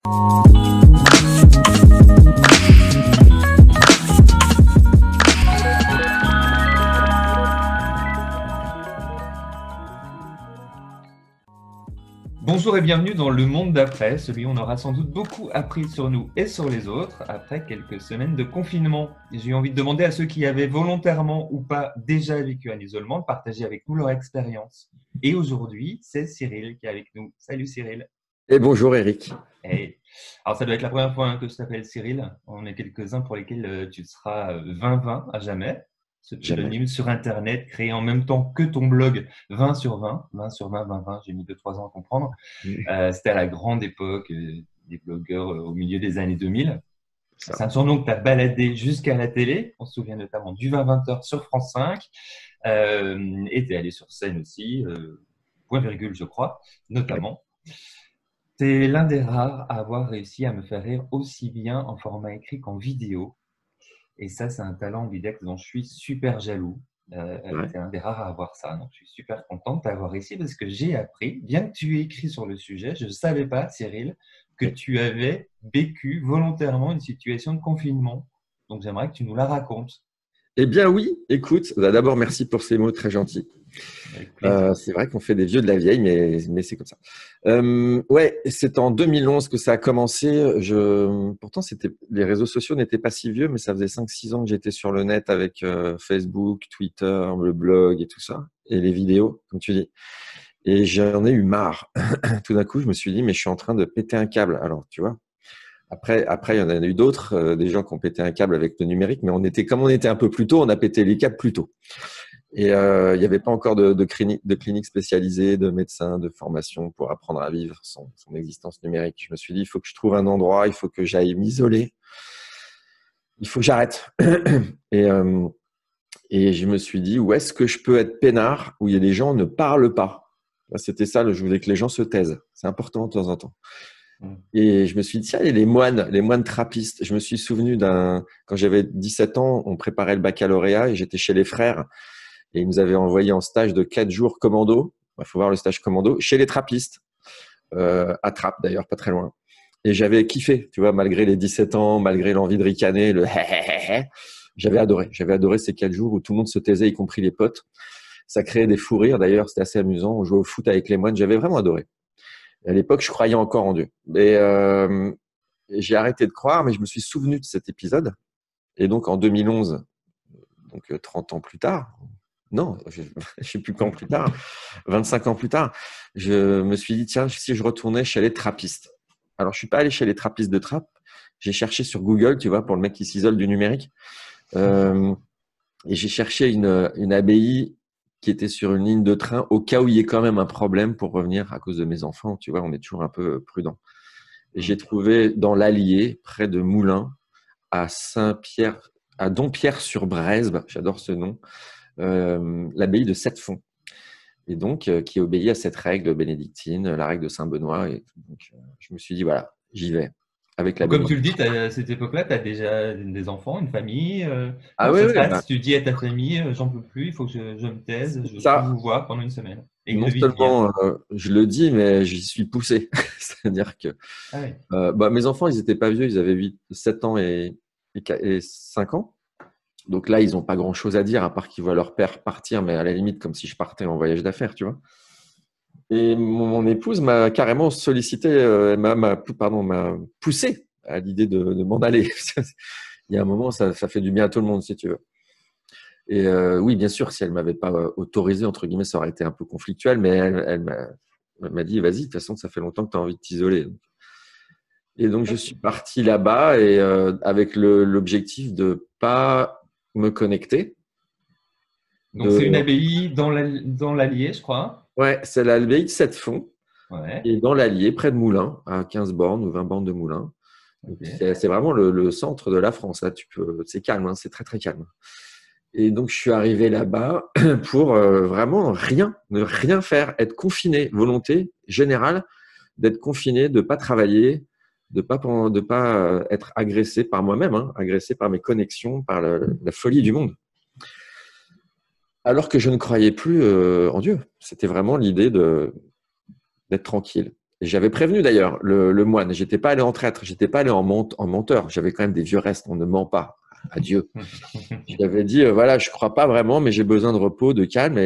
Bonjour et bienvenue dans le monde d'après, celui où on aura sans doute beaucoup appris sur nous et sur les autres après quelques semaines de confinement. J'ai eu envie de demander à ceux qui avaient volontairement ou pas déjà vécu un isolement de partager avec nous leur expérience. Et aujourd'hui, c'est Cyril qui est avec nous. Salut Cyril. Et bonjour Eric. Hey. Alors ça doit être la première fois que je t'appelle Cyril. On est quelques-uns pour lesquels tu seras 20-20 à jamais. Ce pseudonyme sur Internet, créé en même temps que ton blog 20 sur 20, 20 sur 20, 20, 20, j'ai mis 2-3 ans à comprendre. C'était à la grande époque des blogueurs au milieu des années 2000. C'est un surnom que tu as baladé jusqu'à la télé. On se souvient notamment du 20-20h sur France 5. Et tu es allé sur scène aussi, point virgule je crois, notamment. Tu es l'un des rares à avoir réussi à me faire rire aussi bien en format écrit qu'en vidéo. Et ça, c'est un talent ambidextre dont je suis super jaloux. Tu es un des rares à avoir ça. Donc, je suis super content de t'avoir réussi parce que j'ai appris, bien que tu aies écrit sur le sujet, je ne savais pas, Cyril, que tu avais vécu volontairement une situation de confinement. Donc, j'aimerais que tu nous la racontes. Eh bien oui, écoute, d'abord merci pour ces mots très gentils. C'est vrai qu'on fait des vieux de la vieille, mais c'est comme ça. Ouais, c'est en 2011 que ça a commencé. Pourtant, les réseaux sociaux n'étaient pas si vieux, mais ça faisait 5-6 ans que j'étais sur le net avec Facebook, Twitter, le blog et tout ça, et les vidéos, comme tu dis. Et j'en ai eu marre. Tout d'un coup, je me suis dit, mais je suis en train de péter un câble. Alors, tu vois. Après, il y en a eu d'autres, des gens qui ont pété un câble avec le numérique, mais comme on était un peu plus tôt, on a pété les câbles plus tôt. Et il n'y avait pas encore de cliniques spécialisées, de médecins, de formation pour apprendre à vivre son existence numérique. Je me suis dit, il faut que je trouve un endroit, il faut que j'aille m'isoler, il faut que j'arrête. Et je me suis dit, où est-ce que je peux être peinard, où il y a des gens qui ne parlent pas. C'était ça, je voulais que les gens se taisent. C'est important de temps en temps. Et je me suis dit, tiens, il y a les moines trappistes. Je me suis souvenu quand j'avais 17 ans, on préparait le baccalauréat et j'étais chez les frères et ils nous avaient envoyé en stage de 4 jours commando. Il faut voir le stage commando chez les trappistes, à Trappes d'ailleurs, pas très loin. Et j'avais kiffé, tu vois, malgré les 17 ans, malgré l'envie de ricaner, j'avais adoré ces 4 jours où tout le monde se taisait, y compris les potes. Ça créait des fous rires d'ailleurs, c'était assez amusant. On jouait au foot avec les moines, j'avais vraiment adoré. À l'époque, je croyais encore en Dieu. Et j'ai arrêté de croire, mais je me suis souvenu de cet épisode. Et donc, en 2011, donc 30 ans plus tard, non, je ne sais plus quand plus tard, 25 ans plus tard, je me suis dit, tiens, si je retournais chez les trappistes. Alors, je ne suis pas allé chez les trappistes de Trappes. J'ai cherché sur Google, tu vois, pour le mec qui s'isole du numérique. Et j'ai cherché une abbaye qui était sur une ligne de train au cas où il y ait quand même un problème pour revenir à cause de mes enfants. Tu vois, on est toujours un peu prudent. Et j'ai trouvé dans l'Allier, près de Moulins, à Dompierre-sur-Bresle, j'adore ce nom, l'abbaye de Sept-Fonds. Et donc, qui obéit à cette règle bénédictine, la règle de Saint-Benoît. Et donc, je me suis dit, voilà, j'y vais. Comme tu le dis, à cette époque-là, tu as déjà des enfants, une famille. Tu dis à ta famille, j'en peux plus, il faut que je me taise, je vous vois pendant une semaine. Et non seulement je le dis, mais j'y suis poussé. C'est-à-dire que mes enfants, ils n'étaient pas vieux, ils avaient 7 ans et 5 ans. Donc là, ils n'ont pas grand-chose à dire, à part qu'ils voient leur père partir, mais à la limite, comme si je partais en voyage d'affaires, tu vois. Et mon épouse m'a carrément sollicité, m'a poussé à l'idée de m'en aller. Il y a un moment, ça fait du bien à tout le monde, si tu veux. Et oui, bien sûr, si elle ne m'avait pas autorisé, entre guillemets, ça aurait été un peu conflictuel, mais elle m'a dit, vas-y, de toute façon, ça fait longtemps que tu as envie de t'isoler. Et donc, je suis parti là-bas et avec l'objectif de ne pas me connecter. Donc, c'est une abbaye dans l'Allier, je crois. Ouais, c'est l'abbaye de Sept-Fonds. Ouais. Et dans l'Allier, près de Moulins, à 15 bornes ou 20 bornes de Moulins. Okay. C'est vraiment le centre de la France. Là, c'est calme, hein, c'est très, très calme. Et donc, je suis arrivé là-bas pour vraiment ne rien faire, être confiné, volonté générale d'être confiné, de ne pas travailler, de pas être agressé par moi-même, hein, agressé par mes connexions, par la folie du monde. Alors que je ne croyais plus en Dieu. C'était vraiment l'idée d'être tranquille. Et j'avais prévenu d'ailleurs le moine. J'étais pas allé en traître, j'étais pas allé en menteur. J'avais quand même des vieux restes. On ne ment pas. Adieu. Je lui avais dit, voilà, je crois pas vraiment, mais j'ai besoin de repos, de calme.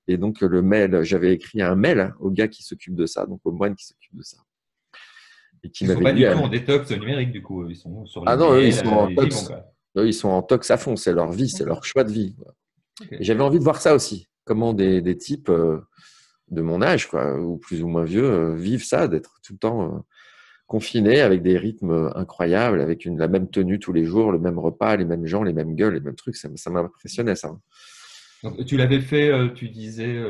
Et donc, le mail, j'avais écrit un mail au gars qui s'occupe de ça, donc au moine qui s'occupe de ça. Et qui Ils sont m'avait pas dit, du tout en détox numérique, du coup. Ils sont sur ah non, eux, ils l'email, sont en ils y vont, tox. quoi. Eux, ils sont en tox à fond. C'est leur vie, c'est leur D'accord. choix de vie. Ok. Et j'avais envie de voir ça aussi. Comment des types de mon âge, quoi, ou plus ou moins vieux, vivent ça, d'être tout le temps confinés avec des rythmes incroyables, avec la même tenue tous les jours, le même repas, les mêmes gens, les mêmes gueules, les mêmes trucs. Ça m'impressionnait, ça. Donc, tu l'avais fait, tu disais,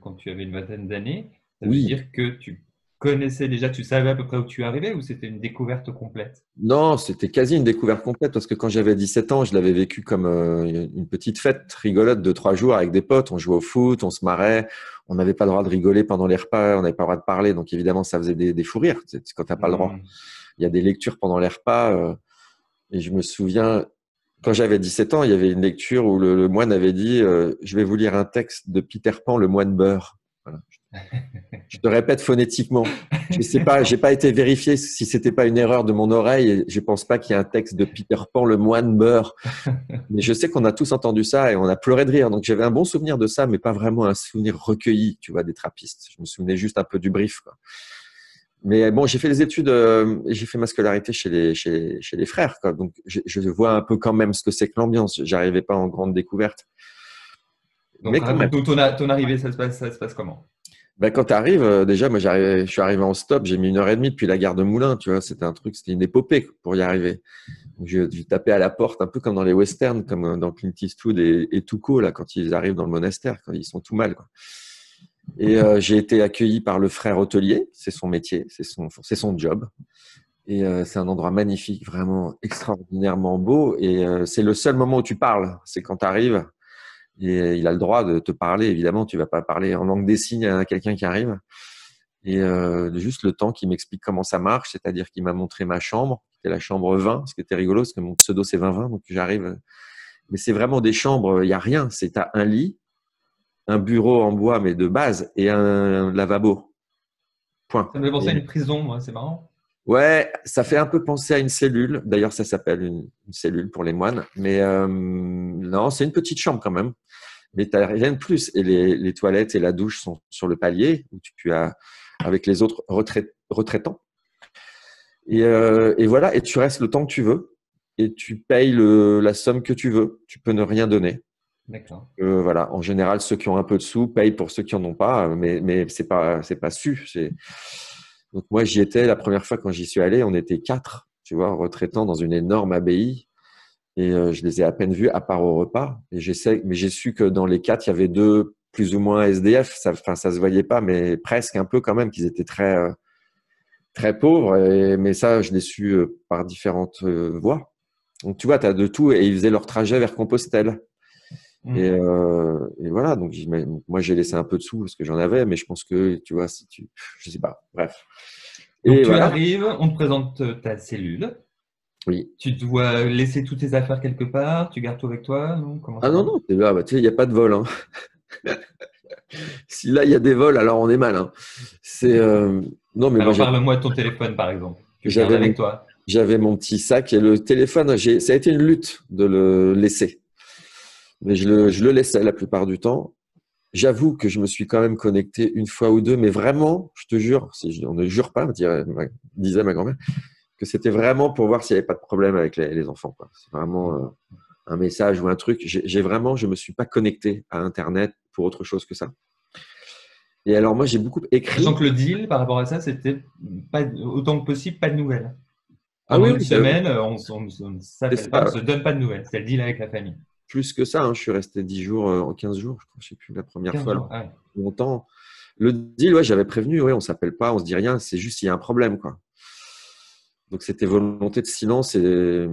quand tu avais une vingtaine d'années. Ça veut Oui. dire que tu connaissais déjà, tu savais à peu près où tu arrivais ou c'était une découverte complète? Non, c'était quasi une découverte complète parce que quand j'avais 17 ans, je l'avais vécu comme une petite fête rigolote de 3 jours avec des potes. On jouait au foot, on se marrait. On n'avait pas le droit de rigoler pendant les repas, on n'avait pas le droit de parler. Donc évidemment, ça faisait des fous rires quand t'as pas le droit. Hmm. Il y a des lectures pendant les repas. Et je me souviens, quand j'avais 17 ans, il y avait une lecture où le moine avait dit je vais vous lire un texte de Peter Pan, le moine beurre. Voilà. Je te répète phonétiquement. Je sais pas, j'ai pas été vérifié si c'était pas une erreur de mon oreille. Et je pense pas qu'il y ait un texte de Peter Pan, le moine beurre. Mais je sais qu'on a tous entendu ça et on a pleuré de rire. Donc j'avais un bon souvenir de ça, mais pas vraiment un souvenir recueilli, tu vois, des trappistes. Je me souvenais juste un peu du brief, quoi. Mais bon, j'ai fait les études et j'ai fait ma scolarité chez les frères, quoi. Donc je vois un peu quand même ce que c'est que l'ambiance. J'arrivais pas en grande découverte, Donc, mais quand même. raconte ton arrivée, ça se passe comment? Ben, quand tu arrives, déjà, moi, je suis arrivé en stop, j'ai mis 1 heure et demie depuis la gare de Moulins, tu vois, c'était une épopée pour y arriver. Donc, je tapais à la porte, un peu comme dans les westerns, comme dans Clint Eastwood et Tuco, là, quand ils arrivent dans le monastère, quand ils sont tout mal, quoi. Et j'ai été accueilli par le frère hôtelier, c'est son métier, c'est son job. Et c'est un endroit magnifique, vraiment extraordinairement beau. Et c'est le seul moment où tu parles, c'est quand tu arrives. Et il a le droit de te parler, évidemment. Tu vas pas parler en langue des signes à quelqu'un qui arrive. Et juste le temps qu'il m'explique comment ça marche, c'est-à-dire qu'il m'a montré ma chambre, c'était la chambre 20, ce qui était rigolo, parce que mon pseudo c'est 20-20, donc j'arrive. Mais c'est vraiment des chambres, il y a rien. T'as un lit, un bureau en bois, mais de base, et un lavabo. Point. Ça me fait penser à Et une prison, moi, c'est marrant. ouais, ça fait un peu penser à une cellule. D'ailleurs, ça s'appelle une cellule pour les moines. Mais non, c'est une petite chambre quand même. Mais tu n'as rien de plus. Et les toilettes et la douche sont sur le palier où tu as avec les autres retraitants. Et voilà, et tu restes le temps que tu veux. Et tu payes la somme que tu veux. Tu peux ne rien donner. D'accord. Voilà, en général, ceux qui ont un peu de sous payent pour ceux qui en ont pas, mais c'est pas su. Donc moi, j'y étais la première fois quand j'y suis allé, on était 4, tu vois, retraitants dans une énorme abbaye, et je les ai à peine vus à part au repas. Mais j'ai su que dans les 4, il y avait 2 plus ou moins SDF. Ça se voyait pas, mais presque un peu quand même, qu'ils étaient très pauvres. Mais ça, je l'ai su par différentes voies. Donc tu vois, tu as de tout, et ils faisaient leur trajet vers Compostelle. Hmm. Et voilà, donc moi j'ai laissé un peu de sous parce que j'en avais, mais je pense que tu vois, je sais pas, bref. Donc, Et tu voilà, arrives, on te présente ta cellule. oui. Tu dois laisser toutes tes affaires quelque part. Tu gardes tout avec toi, non? Comment Ah ça non, marche? non, bah, tu sais, il n'y a pas de vol, hein. Si là il y a des vols, alors on est mal, hein. C'est non, mais moi Alors, parle-moi de ton téléphone, par exemple. Tu le gardes j'avais avec mon, toi. j'avais mon petit sac et le téléphone, ça a été une lutte de le laisser, mais je le laissais la plupart du temps. J'avoue que je me suis quand même connecté une fois ou deux, mais vraiment, je te jure, on ne jure pas, disait ma grand-mère, que c'était vraiment pour voir s'il n'y avait pas de problème avec les enfants, quoi. C'est vraiment un message ou un truc. Je me suis pas connecté à Internet pour autre chose que ça. Et alors, moi, j'ai beaucoup Sachant écrit. que le deal par rapport à ça, c'était pas, autant que possible, pas de nouvelles. Ah Pendant oui, une oui, semaine, on ne c'est s'appelle pas, on ne ça. se donne pas de nouvelles. C'est le deal avec la famille. Plus que ça, hein. Je suis resté 10 jours, en 15 jours, je crois, je sais plus, la première 15 fois, là, jours. Ah ouais. longtemps. Le deal, ouais, j'avais prévenu, ouais, on s'appelle pas, on se dit rien, c'est juste s'il y a un problème, quoi. Donc, c'était volonté de silence et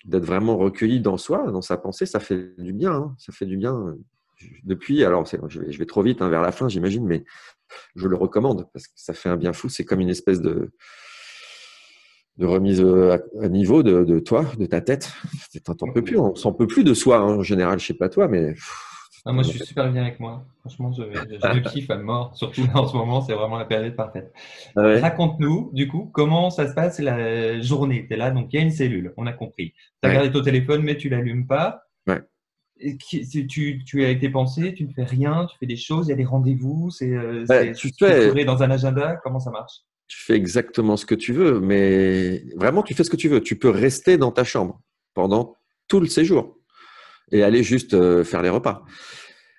d'être vraiment recueilli dans soi, dans sa pensée, ça fait du bien, hein. Ça fait du bien. Depuis, alors je vais trop vite, hein, vers la fin, j'imagine, mais je le recommande parce que ça fait un bien fou. C'est comme une espèce de remise à niveau de toi, de ta tête. T'en peux plus, on s'en peut plus de soi, hein, en général. Je sais pas toi, mais Ah, moi, je suis super bien avec moi. Franchement, je me kiffe à mort. Surtout là, en ce moment, c'est vraiment la période parfaite. Ah ouais, Raconte-nous, du coup, comment ça se passe la journée. Tu es là, donc il y a une cellule, on a compris. Tu as ouais, gardé ton téléphone, mais tu l'allumes pas. ouais. Et tu es avec tes pensées, tu ne fais rien, tu fais des choses, il y a des rendez-vous, Ouais, structuré dans un agenda. Comment ça marche? tu fais exactement ce que tu veux, mais vraiment, tu fais ce que tu veux. Tu peux rester dans ta chambre pendant tout le séjour et aller juste faire les repas.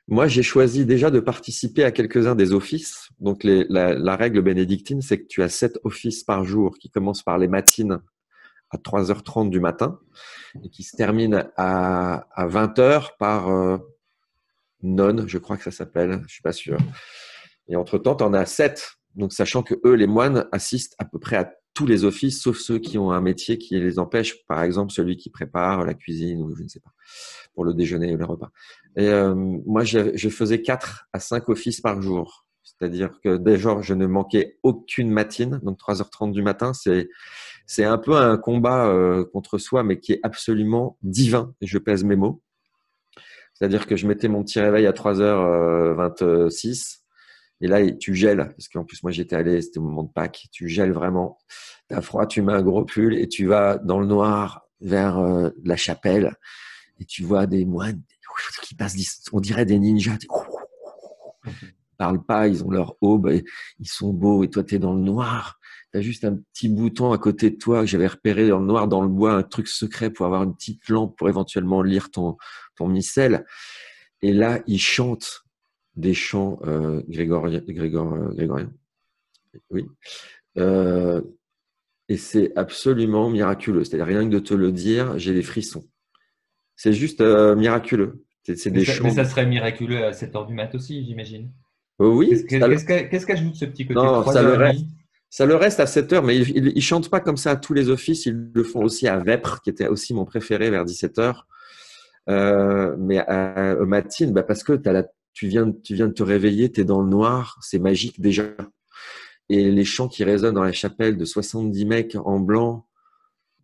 Moi, j'ai choisi déjà de participer à quelques-uns des offices. Donc, la règle bénédictine, c'est que tu as 7 offices par jour qui commencent par les matines à 3h30 du matin et qui se terminent à 20h par nonne, je crois que ça s'appelle, je suis pas sûr. Et entre-temps, tu en as 7. Donc, sachant que eux, les moines, assistent à peu près à tous les offices, sauf ceux qui ont un métier qui les empêche. Par exemple, celui qui prépare la cuisine ou je ne sais pas, pour le déjeuner ou le repas. Et moi, je faisais 4 à 5 offices par jour. C'est-à-dire que déjà, je ne manquais aucune matine. Donc, 3h30 du matin, c'est un peu un combat contre soi, mais qui est absolument divin. Et je pèse mes mots. C'est-à-dire que je mettais mon petit réveil à 3h26. Et là, tu gèles, parce qu'en plus, moi, j'étais allé, c'était au moment de Pâques, tu gèles vraiment. Tu as froid, tu mets un gros pull et tu vas dans le noir vers la chapelle et tu vois des moines qui passent, on dirait des ninjas. Ils parlent pas, ils ont leur aube, et ils sont beaux et toi, tu es dans le noir. Tu as juste un petit bouton à côté de toi que j'avais repéré dans le noir, dans le bois, un truc secret pour avoir une petite lampe pour éventuellement lire ton missel. Et là, ils chantent des chants grégoriens. Oui. Euh, et c'est absolument miraculeux. C'est-à-dire, rien que de te le dire, j'ai des frissons. C'est juste miraculeux. C'est Mais des ça, mais chants. ça serait miraculeux à 7 heures du mat aussi, j'imagine. Oui, Qu'est-ce qu'ajoute ce petit côté non, ça le reste. 3h30? Ça le reste à 7 heures, mais ils chantent pas comme ça à tous les offices. Ils le font aussi à Vêpres, qui était aussi mon préféré vers 17 heures. Mais au matin, bah parce que tu viens de te réveiller, tu es dans le noir, c'est magique déjà. Et les chants qui résonnent dans la chapelle de 70 mecs en blanc,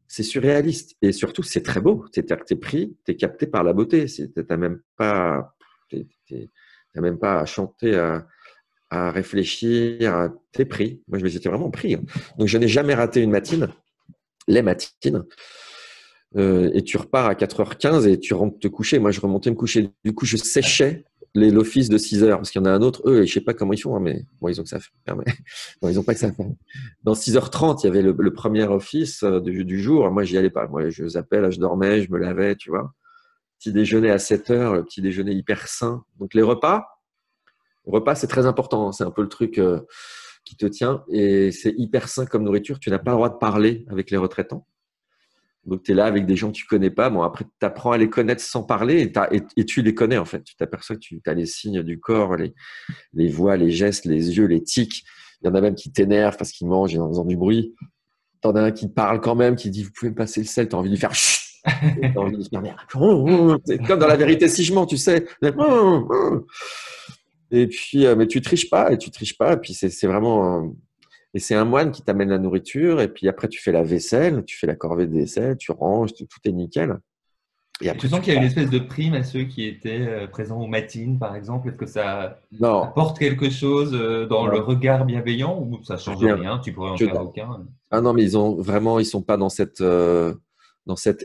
c'est surréaliste. Et surtout, c'est très beau. C'est-à-dire que tu es pris, tu es capté par la beauté. Tu n'as même pas à chanter, à réfléchir. Tu es pris. Moi, j'étais vraiment pris, hein. Donc, je n'ai jamais raté une matine, les matines. Et tu repars à 4h15 et tu rentres te coucher. Moi, je remontais me coucher. Du coup, je séchais l'office de 6h parce qu'il y en a un autre. Eux, je sais pas comment ils font, hein, mais bon, ils ont que ça à faire. Mais non, ils ont pas que ça à faire. Dans 6h30, il y avait le premier office du jour. Moi, j'y allais pas. Moi, je zappais, là, je dormais, je me lavais, tu vois. Petit déjeuner à 7h, le petit déjeuner hyper sain. Donc, les repas, c'est très important. C'est un peu le truc qui te tient et c'est hyper sain comme nourriture. Tu n'as pas le droit de parler avec les retraitants. Donc, tu es là avec des gens que tu connais pas. Bon, après, tu apprends à les connaître sans parler et tu les connais, en fait. Tu t'aperçois que tu as les signes du corps, les voix, les gestes, les yeux, les tics. Il y en a même qui t'énervent parce qu'ils mangent en faisant du bruit. T'en as un qui parle quand même, qui dit, vous pouvez me passer le sel. T'as envie de lui faire chut. T'as envie de se faire, c'est comme dans La Vérité si je mens, tu sais. Et puis, mais tu triches pas, et tu triches pas. Et puis, c'est vraiment, et c'est un moine qui t'amène la nourriture, et puis après, tu fais la vaisselle, tu fais la corvée de vaisselle, tu ranges, tout est nickel. Et Et tu après, sens tu qu'il y a une repars. espèce de prime à ceux qui étaient présents aux matines, par exemple. Est-ce que ça Non, apporte quelque chose dans le non, regard bienveillant ou ça change rien. rien? Tu pourrais en Que faire dalle. aucun. Ah non, mais ils sont pas dans cet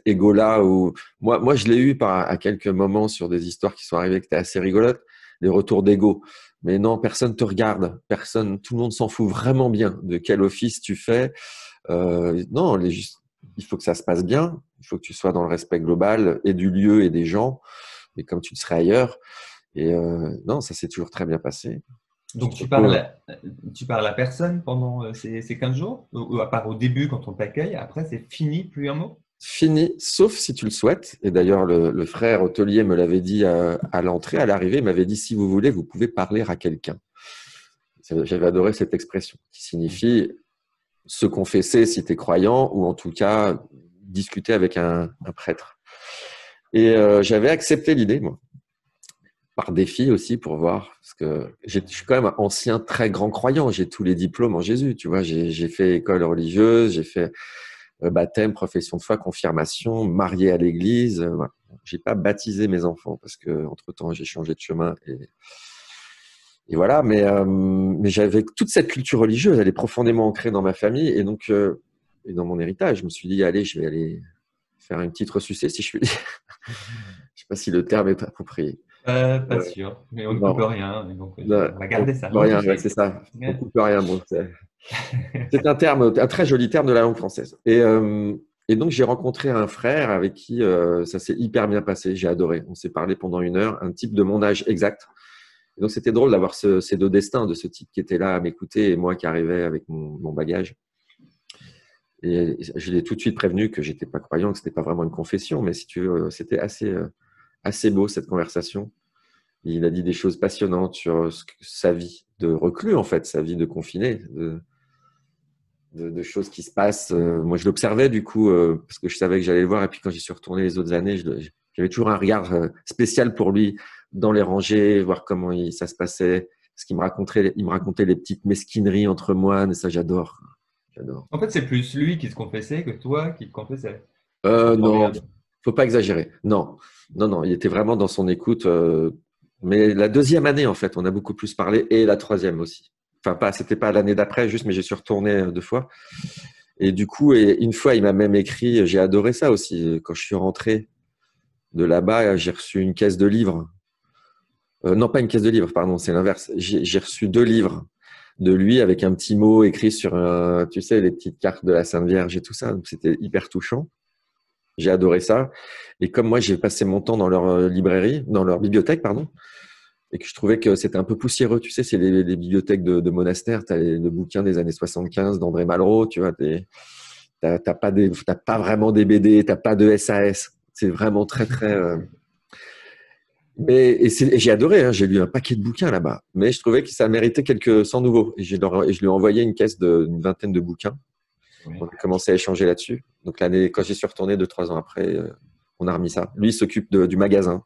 ego-là où, moi, je l'ai eu à quelques moments sur des histoires qui sont arrivées qui étaient assez rigolotes, des retours d'ego. Mais non, personne te regarde, personne, tout le monde s'en fout vraiment bien de quel office tu fais. Non, il faut que ça se passe bien. Il faut que tu sois dans le respect global et du lieu et des gens, et comme tu le serais ailleurs. Et non, ça s'est toujours très bien passé. Donc Surtout, tu parles à personne pendant ces 15 jours, ou à part au début quand on t'accueille, après c'est fini, plus un mot? fini, sauf si tu le souhaites. Et d'ailleurs, le frère hôtelier me l'avait dit à l'entrée, à l'arrivée, il m'avait dit, si vous voulez, vous pouvez parler à quelqu'un. J'avais adoré cette expression qui signifie se confesser si tu es croyant ou en tout cas discuter avec un prêtre. Et j'avais accepté l'idée, moi, par défi aussi pour voir, parce que je suis quand même un ancien très grand croyant, j'ai tous les diplômes en Jésus, tu vois, j'ai fait école religieuse, j'ai fait baptême, profession de foi, confirmation, marié à l'église. Voilà. J'ai pas baptisé mes enfants parce que entre-temps, j'ai changé de chemin et voilà. Mais j'avais toute cette culture religieuse, elle est profondément ancrée dans ma famille et donc et dans mon héritage. Je me suis dit, allez, je vais aller faire une petite ressucée, si je puis dire. Je sais pas si le terme est approprié. Pas sûr, mais on ne coupe Non, rien, donc non, on va on garder ça. coupe rien, ouais, c'est ça. On coupe rien. Bon, c'est un terme, un très joli terme de la langue française. Et donc, j'ai rencontré un frère avec qui ça s'est hyper bien passé. J'ai adoré. On s'est parlé pendant 1 heure, un type de mon âge exact. Et donc, c'était drôle d'avoir ces deux destins, de ce type qui était là à m'écouter et moi qui arrivais avec mon bagage. Et je l'ai tout de suite prévenu que j'étais pas croyant, que c'était pas vraiment une confession, mais si tu veux, c'était assez beau cette conversation. Il a dit des choses passionnantes sur sa vie de reclus, en fait, sa vie de confiné, de choses qui se passent. Moi, je l'observais du coup, parce que je savais que j'allais le voir. Et puis, quand j'y suis retourné les autres années, j'avais toujours un regard spécial pour lui dans les rangées, voir comment ça se passait. Parce qu'il me racontait les petites mesquineries entre moines. Et ça, j'adore. J'adore. En fait, c'est plus lui qui se confessait que toi qui te confessais. Je comprends Non, bien. faut pas exagérer. Non, non, non. Il était vraiment dans son écoute. Mais la 2e année, en fait, on a beaucoup plus parlé. Et la 3e aussi. Enfin, c'était pas l'année d'après, juste, mais j'y suis retourné 2 fois. Et du coup, une fois, il m'a même écrit, j'ai adoré ça aussi. Quand je suis rentré de là-bas, j'ai reçu une caisse de livres. Non, pas une caisse de livres, pardon, c'est l'inverse. J'ai reçu 2 livres de lui avec un petit mot écrit sur, tu sais, les petites cartes de la Sainte Vierge et tout ça. Donc, c'était hyper touchant. J'ai adoré ça. Et comme moi, j'ai passé mon temps dans leur librairie, dans leur bibliothèque, pardon, et que je trouvais que c'était un peu poussiéreux. Tu sais, c'est les bibliothèques de monastères. Tu as le bouquin des années 75 d'André Malraux, tu vois. T'as pas vraiment des BD, t'as pas de SAS. C'est vraiment très, très. Et j'ai adoré, hein, j'ai lu un paquet de bouquins là-bas. Mais je trouvais que ça méritait quelques 100 nouveaux. Et je lui ai envoyé une caisse d'une vingtaine de bouquins. Oui. On a commencé à échanger là-dessus. Donc, quand j'y suis retourné 2-3 ans après, on a remis ça. Lui, il s'occupe du magasin.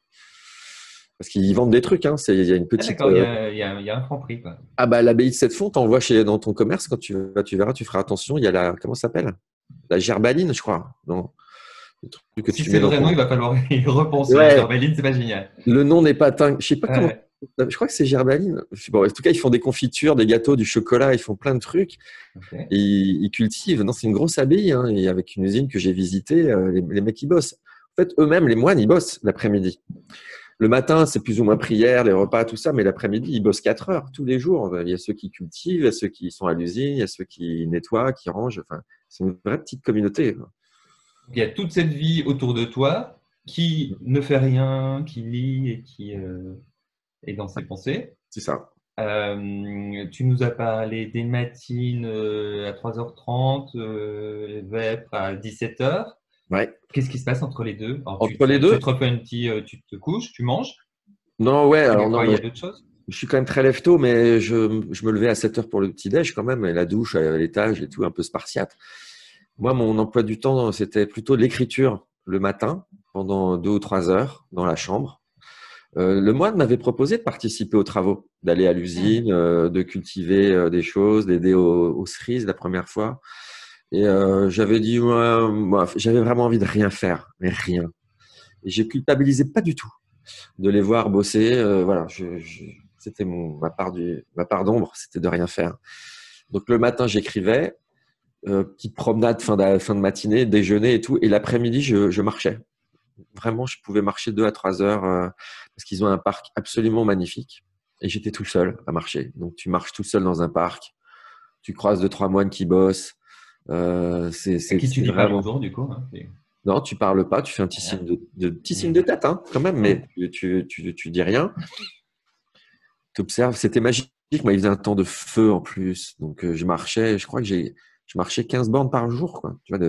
Parce qu'ils vendent des trucs. Hein. Il y a une Ah, petite. d'accord, il y a un franc prix, quoi. Ah, bah, l'abbaye de Sept-Fonds, t'envoies dans ton commerce. Quand tu verras, tu feras attention. Il y a comment ça s'appelle? La gerbaline, je crois. Non, le truc que Si tu c'est mets dans le vrai nom, ton. il va falloir y repenser. La Ouais, germaline, c'est pas génial. le nom n'est pas dingue. Je sais pas comment. Ouais. Je crois que c'est gerbaline. Bon, en tout cas, ils font des confitures, des gâteaux, du chocolat. Ils font plein de trucs. Ok. Et ils cultivent. Non, c'est une grosse abbaye. Hein, et avec une usine que j'ai visitée, les mecs, ils bossent. En fait, eux-mêmes, les moines, ils bossent l'après-midi. Le matin, c'est plus ou moins prière, les repas, tout ça, mais l'après-midi, ils bossent 4 heures tous les jours. Il y a ceux qui cultivent, il y a ceux qui sont à l'usine, il y a ceux qui nettoient, qui rangent. Enfin, c'est une vraie petite communauté. Il y a toute cette vie autour de toi qui ne fait rien, qui lit et qui est dans ses pensées. C'est ça. Tu nous as parlé des matines à 3h30, vêpres à 17h. Ouais. Qu'est-ce qui se passe entre les deux? Alors, Entre les tu deux, te refais un petit, tu te couches, tu manges. non, ouais, Il y a alors non, quoi? Il y mais a d'autres choses? je suis quand même très lève-tôt, mais je me levais à 7 heures pour le petit-déj quand même, et la douche à l'étage et tout, un peu spartiate. Moi, mon emploi du temps, c'était plutôt de l'écriture le matin, pendant 2 ou 3 heures dans la chambre. Le moine m'avait proposé de participer aux travaux, d'aller à l'usine, de cultiver des choses, d'aider aux cerises la première fois. Et j'avais dit, ouais, moi, j'avais vraiment envie de rien faire, mais rien. Et je culpabilisais pas du tout de les voir bosser. Voilà, c'était ma part d'ombre, c'était de rien faire. Donc le matin, j'écrivais, petite promenade fin de matinée, déjeuner et tout. Et l'après-midi, je marchais. Vraiment, je pouvais marcher 2 à 3 heures parce qu'ils ont un parc absolument magnifique. Et j'étais tout seul à marcher. Donc, tu marches tout seul dans un parc. Tu croises 2-3 moines qui bossent. À qui tu C'est dis pas vraiment. bonjour, du coup, hein, Non, tu parles pas. Tu fais un petit signe petit signe de tête, hein, quand même, mais tu dis rien. Tu observes. C'était magique. Moi, il faisait un temps de feu en plus. Donc, je marchais. Je crois que je marchais 15 bornes par jour, quoi. Tu vois,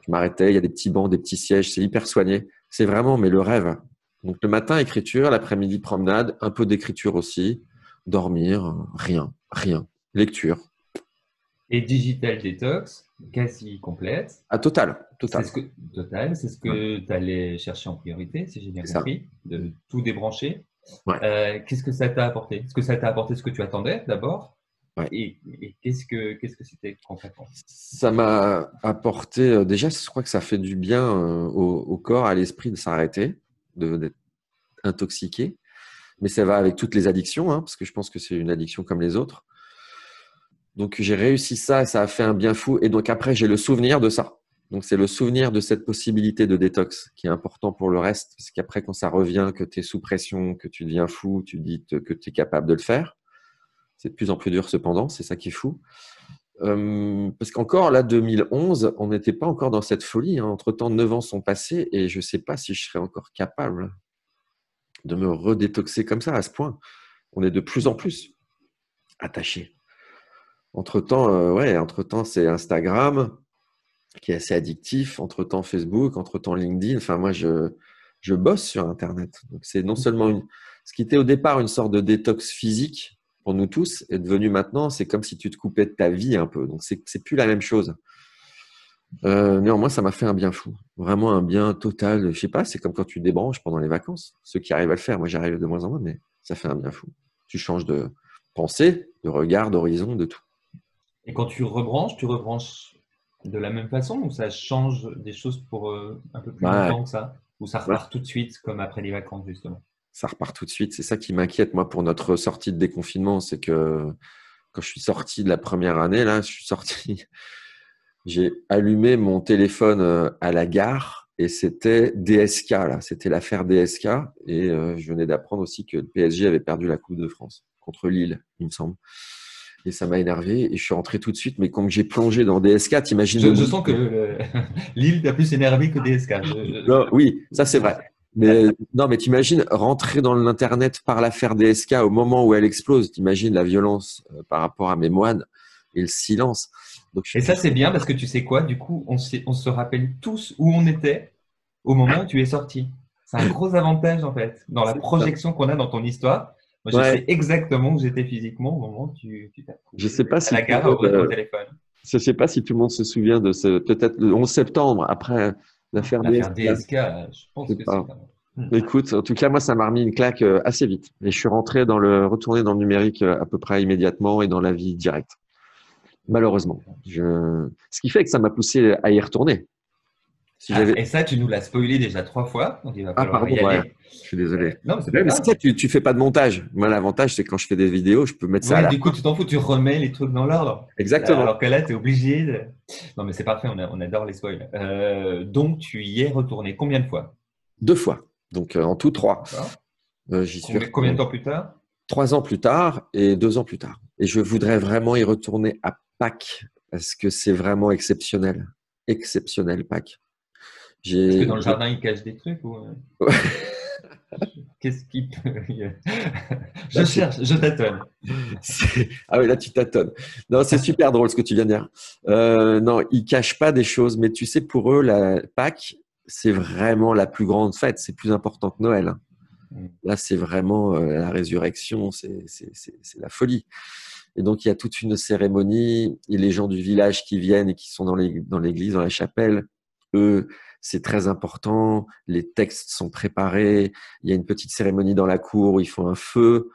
je m'arrêtais. Il y a des petits bancs, des petits sièges. C'est hyper soigné. C'est vraiment, mais le rêve. Donc, le matin, écriture. L'après-midi, promenade. Un peu d'écriture aussi. Dormir. Rien. Rien. Lecture. Et digital detox, quasi complète. Ah, total. C'est Total. ce que, total, c'est ce Ouais, que tu allais chercher en priorité, si j'ai bien c'est ça. compris, de tout débrancher. Ouais. Qu'est-ce que ça t'a apporté? Est-ce que ça t'a apporté ce que tu attendais d'abord? Ouais. Et qu'est-ce que c'était concrètement? Ça m'a apporté, déjà, je crois que ça fait du bien au corps, à l'esprit de s'arrêter, d'être intoxiqué. Mais ça va avec toutes les addictions, hein, parce que je pense que c'est une addiction comme les autres. Donc, j'ai réussi ça et ça a fait un bien fou. Et donc, après, j'ai le souvenir de ça. Donc, c'est le souvenir de cette possibilité de détox qui est important pour le reste. Parce qu'après, quand ça revient, que tu es sous pression, que tu deviens fou, tu dis que tu es capable de le faire. C'est de plus en plus dur cependant, c'est ça qui est fou. Parce qu'encore là, 2011, on n'était pas encore dans cette folie, hein. Entre-temps, 9 ans sont passés et je ne sais pas si je serais encore capable de me redétoxer comme ça, à ce point. On est de plus en plus attachés. Entre-temps, c'est Instagram qui est assez addictif. Entre-temps, Facebook. Entre-temps, LinkedIn. Enfin, moi, je bosse sur Internet. Donc, c'est non seulement ce qui était au départ une sorte de détox physique pour nous tous est devenu maintenant, c'est comme si tu te coupais de ta vie un peu. Donc, c'est plus la même chose. Néanmoins, ça m'a fait un bien fou. Vraiment un bien total. Je sais pas, c'est comme quand tu débranches pendant les vacances. Ceux qui arrivent à le faire, moi, j'arrive de moins en moins, mais ça fait un bien fou. Tu changes de pensée, de regard, d'horizon, de tout. Et quand tu rebranches de la même façon ou ça change des choses pour un peu plus Ouais, longtemps que ça? Ou ça ouais, repart tout de suite comme après les vacances justement? ça repart tout de suite. C'est ça qui m'inquiète, moi, pour notre sortie de déconfinement. C'est que quand je suis sorti de la première année, là, j'ai allumé mon téléphone à la gare et c'était DSK, là. C'était l'affaire DSK. Et je venais d'apprendre aussi que le PSG avait perdu la Coupe de France contre Lille, il me semble. Et ça m'a énervé et je suis rentré tout de suite. Mais quand j'ai plongé dans DSK, t'imagines le Je bruit. sens que l'île t'a plus énervé que DSK. Non, oui, ça c'est vrai. Mais non, mais t'imagines rentrer dans l'internet par l'affaire DSK au moment où elle explose. T'imagines la violence par rapport à mes moines et le silence. Donc je suis Et ça, poussé. c'est bien parce que tu sais quoi, du coup, on se rappelle tous où on était au moment où tu es sorti. C'est un gros avantage, en fait, dans la C'est ça. projection qu'on a dans ton histoire. Moi, je Ouais. sais exactement où j'étais physiquement au moment où tu t'as Je trouvé sais pas à si la tout le gare monde, au téléphone. je sais pas si tout le monde se souvient de ce peut-être le 11 septembre après l'affaire L'affaire DSK. DSK, je Je pense sais que c'est pas. quand même. Écoute, en tout cas, moi, ça m'a remis une claque assez vite. Et je suis retourné dans le numérique à peu près immédiatement et dans la vie directe. Malheureusement. Ce qui fait que ça m'a poussé à y retourner. Si Ah, j'avais et ça, tu nous l'as spoilé déjà 3 fois, donc il va Ah, falloir pardon, y ouais, aller. je suis désolé. Non, mais c'est pas Ouais, mais c'est ça, grave. tu fais pas de montage. Moi, l'avantage, c'est quand je fais des vidéos, je peux mettre ça à Oui, la du coup, fin. tu t'en fous, tu remets les trucs dans l'ordre. Exactement. Alors que là, tu es obligé de... Non, mais c'est parfait, on adore les spoils. Donc, tu y es retourné combien de fois? 2 fois. Donc, en tout, 3. D'accord. J'y suis Combien de retourné temps plus tard? 3 ans plus tard et 2 ans plus tard. Et je voudrais vraiment y retourner à Pâques parce que c'est vraiment exceptionnel. Exceptionnel, Pâques. Est-ce que J'ai, dans le j'ai- jardin, ils cachent des trucs ou... Qu'est-ce qui peut... Je Là, cherche, je tâtonne. Ah oui, là, tu tâtonnes. Non, c'est super drôle ce que tu viens de dire. Non, ils cachent pas des choses, mais tu sais, pour eux, la Pâques, c'est vraiment la plus grande fête. C'est plus important que Noël, hein. Là, c'est vraiment la résurrection, c'est la folie. Et donc, il y a toute une cérémonie. Et les gens du village qui viennent et qui sont dans l'église, dans la chapelle, eux, c'est très important. Les textes sont préparés. Il y a une petite cérémonie dans la cour où ils font un feu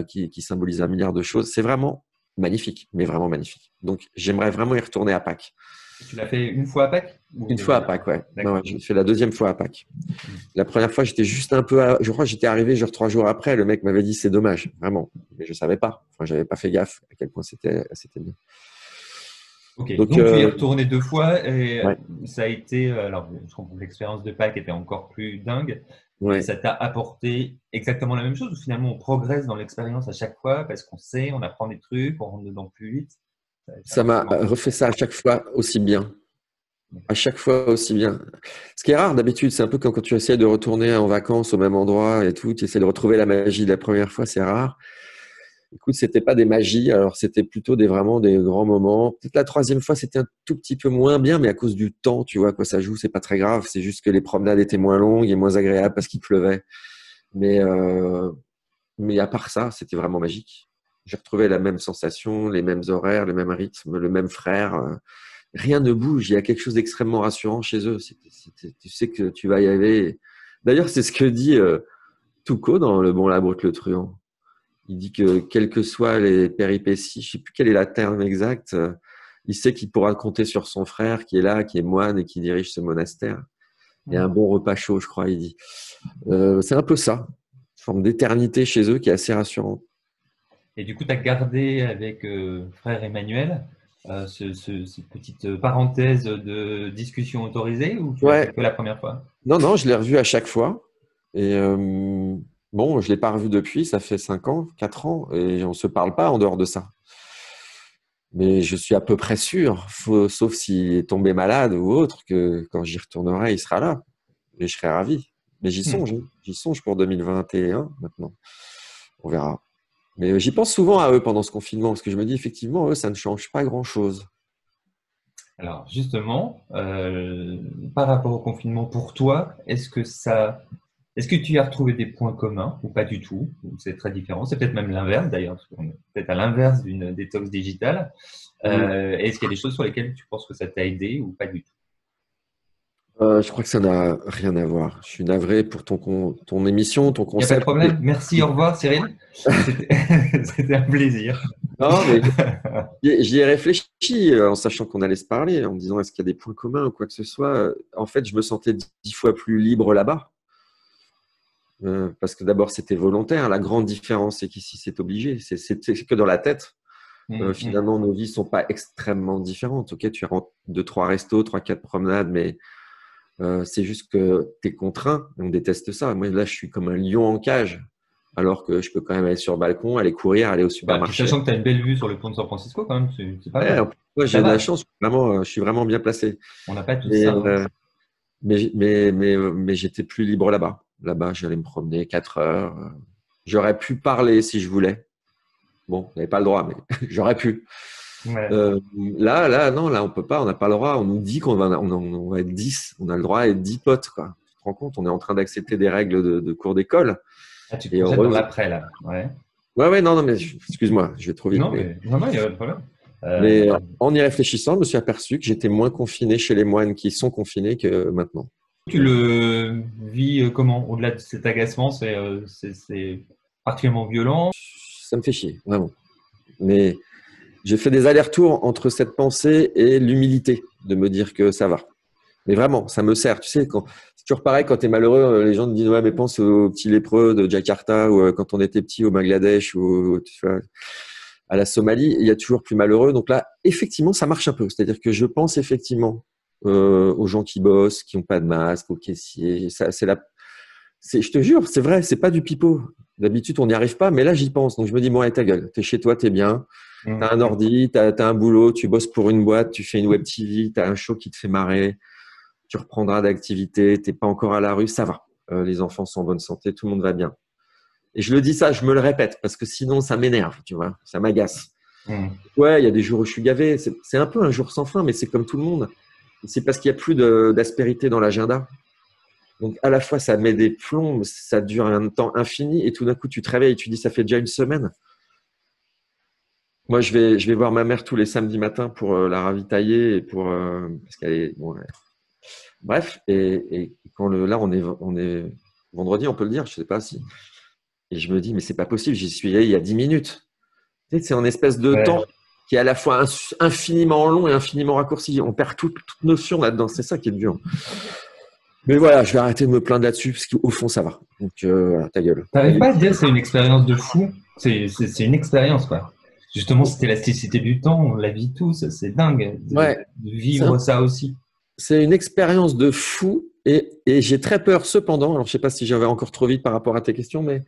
qui symbolise un milliard de choses. C'est vraiment magnifique, mais vraiment magnifique. Donc, j'aimerais vraiment y retourner à Pâques. Tu l'as fait une fois à Pâques Une fois à Pâques, ouais. Ouais, ouais, D'accord. j'ai fait la deuxième fois à Pâques. La première fois, j'étais juste un peu. Je crois que j'étais arrivé genre 3 jours après. Le mec m'avait dit c'est dommage, vraiment. Mais je savais pas. Enfin, j'avais pas fait gaffe à quel point c'était bien. Ok, Donc, donc tu y es retourné 2 fois et ouais, ça a été, alors je comprends que l'expérience de Pâques était encore plus dingue, mais ouais. ça t'a apporté exactement la même chose ou finalement on progresse dans l'expérience à chaque fois parce qu'on sait, on apprend des trucs, on rentre dedans plus vite. Ça m'a Comment? refait ça à chaque fois aussi bien. À chaque fois aussi bien. Ce qui est rare d'habitude, c'est un peu comme quand tu essaies de retourner en vacances au même endroit et tout. Tu essaies de retrouver la magie de la première fois, c'est rare. Écoute, c'était pas des magies, alors c'était plutôt vraiment des grands moments. Peut-être la troisième fois, c'était un tout petit peu moins bien, mais à cause du temps, tu vois, à quoi ça joue, c'est pas très grave. C'est juste que les promenades étaient moins longues et moins agréables parce qu'il pleuvait. Mais, euh, mais à part ça, c'était vraiment magique. J'ai retrouvé la même sensation, les mêmes horaires, le même rythme, le même frère. Rien ne bouge. Il y a quelque chose d'extrêmement rassurant chez eux. Tu sais que tu vas y aller. D'ailleurs, c'est ce que dit Touko dans Le Bon, la Brute, le Truand. Il dit que quelles que soient les péripéties, je ne sais plus quel est le terme exact, il sait qu'il pourra compter sur son frère qui est là, qui est moine et qui dirige ce monastère. Et un bon repas chaud, je crois, il dit. C'est un peu ça, une forme d'éternité chez eux qui est assez rassurante. Et du coup, tu as gardé avec frère Emmanuel cette petite parenthèse de discussion autorisée ou tu l'as fait que la première fois? Non, je l'ai revu à chaque fois. Et bon, je ne l'ai pas revu depuis, ça fait 5 ans, 4 ans, et on ne se parle pas en dehors de ça. Mais je suis à peu près sûr, sauf s'il est tombé malade ou autre, que quand j'y retournerai, il sera là. Et je serai ravi. Mais j'y songe pour 2021 maintenant. On verra. Mais j'y pense souvent à eux pendant ce confinement, parce que je me dis effectivement, eux, ça ne change pas grand-chose. Alors justement, par rapport au confinement, pour toi, est-ce que tu y as retrouvé des points communs ou pas du tout? Ou c'est très différent. C'est peut-être même l'inverse d'ailleurs, parce qu'on est peut-être à l'inverse d'une détox digitale. Est-ce qu'il y a des choses sur lesquelles tu penses que ça t'a aidé ou pas du tout? Je crois que ça n'a rien à voir. Je suis navré pour ton émission, ton Il n'y a pas de concept. problème. Merci, au revoir Cyril. C'était un plaisir. Non, mais j'y ai réfléchi en sachant qu'on allait se parler, en me disant est-ce qu'il y a des points communs ou quoi que ce soit. En fait, je me sentais 10 fois plus libre là-bas. Parce que d'abord, c'était volontaire. La grande différence, c'est qu'ici, c'est obligé. C'est que dans la tête. Finalement, nos vies ne sont pas extrêmement différentes. Ok, tu rentres 2-3 restos, 3-4 promenades, mais c'est juste que tu es contraint. On déteste ça. Moi, là, je suis comme un lion en cage. Alors que je peux quand même aller sur le balcon, aller courir, aller au supermarché. Sachant que tu as une belle vue sur le pont de San Francisco, quand même, c'est pas mal. Moi, j'ai de la chance. Je suis vraiment bien placé. On n'a pas tout ça. Mais j'étais plus libre là-bas. Là-bas, j'allais me promener 4 heures. J'aurais pu parler si je voulais. Bon, on n'avait pas le droit, mais j'aurais pu. Ouais. Là, non, là, on peut pas, on n'a pas le droit. On nous dit qu'on va être 10. On a le droit à être 10 potes, quoi. Tu te rends compte, on est en train d'accepter des règles de cours d'école. Ah, tu te projettes dans l'après, là. Ouais, non, mais excuse-moi, je vais trop vite. Non, il n'y a pas de problème. Mais en y réfléchissant, je me suis aperçu que j'étais moins confiné chez les moines qui sont confinés que maintenant. Tu le vis comment? Au-delà de cet agacement, c'est particulièrement violent? Ça me fait chier, vraiment. Mais j'ai fait des allers-retours entre cette pensée et l'humilité de me dire que ça va. Mais vraiment, ça me sert. Tu sais, c'est toujours pareil quand tu es malheureux, les gens te disent ouais, mais pense aux petits lépreux de Jakarta ou quand on était petit au Bangladesh ou tu vois, à la Somalie, il y a toujours plus malheureux. Donc là, effectivement, ça marche un peu. C'est-à-dire que je pense effectivement aux gens qui bossent, qui n'ont pas de masque, aux caissiers. Je te jure, c'est vrai, c'est pas du pipeau. D'habitude, on n'y arrive pas, mais là, j'y pense. Donc je me dis bon, allez, ta gueule. T'es chez toi, t'es bien. T'as un ordi, t'as un boulot, tu bosses pour une boîte, tu fais une web TV, t'as un show qui te fait marrer. Tu reprendras d'activité, t'es pas encore à la rue, ça va. Les enfants sont en bonne santé, tout le monde va bien. Et je le dis ça, je me le répète, parce que sinon, ça m'énerve, tu vois, ça m'agace. Ouais, il y a des jours où je suis gavé. C'est un peu un jour sans fin, mais c'est comme tout le monde. C'est parce qu'il n'y a plus d'aspérité dans l'agenda. Donc, à la fois, ça met des plombs, ça dure un temps infini, et tout d'un coup, tu te réveilles et tu dis, ça fait déjà une semaine. Moi, je vais voir ma mère tous les samedis matins pour la ravitailler et parce qu'elle est bon. Bref, et quand là, on est vendredi, on peut le dire, je sais pas si. Et je me dis, mais c'est pas possible, j'y suis allé il y a 10 minutes. Tu sais, c'est un espèce de temps qui est à la fois infiniment long et infiniment raccourci. On perd toute notion là-dedans. C'est ça qui est dur. Mais voilà, je vais arrêter de me plaindre là-dessus parce qu'au fond, ça va. Donc, voilà, ta gueule. T'arrives pas à te dire que c'est une expérience de fou? C'est une expérience, quoi. Justement, cette élasticité du temps, on la vit tous. C'est dingue de vivre ça aussi. C'est une expérience de fou et j'ai très peur cependant. Alors, je sais pas si j'avais encore trop vite par rapport à tes questions, mais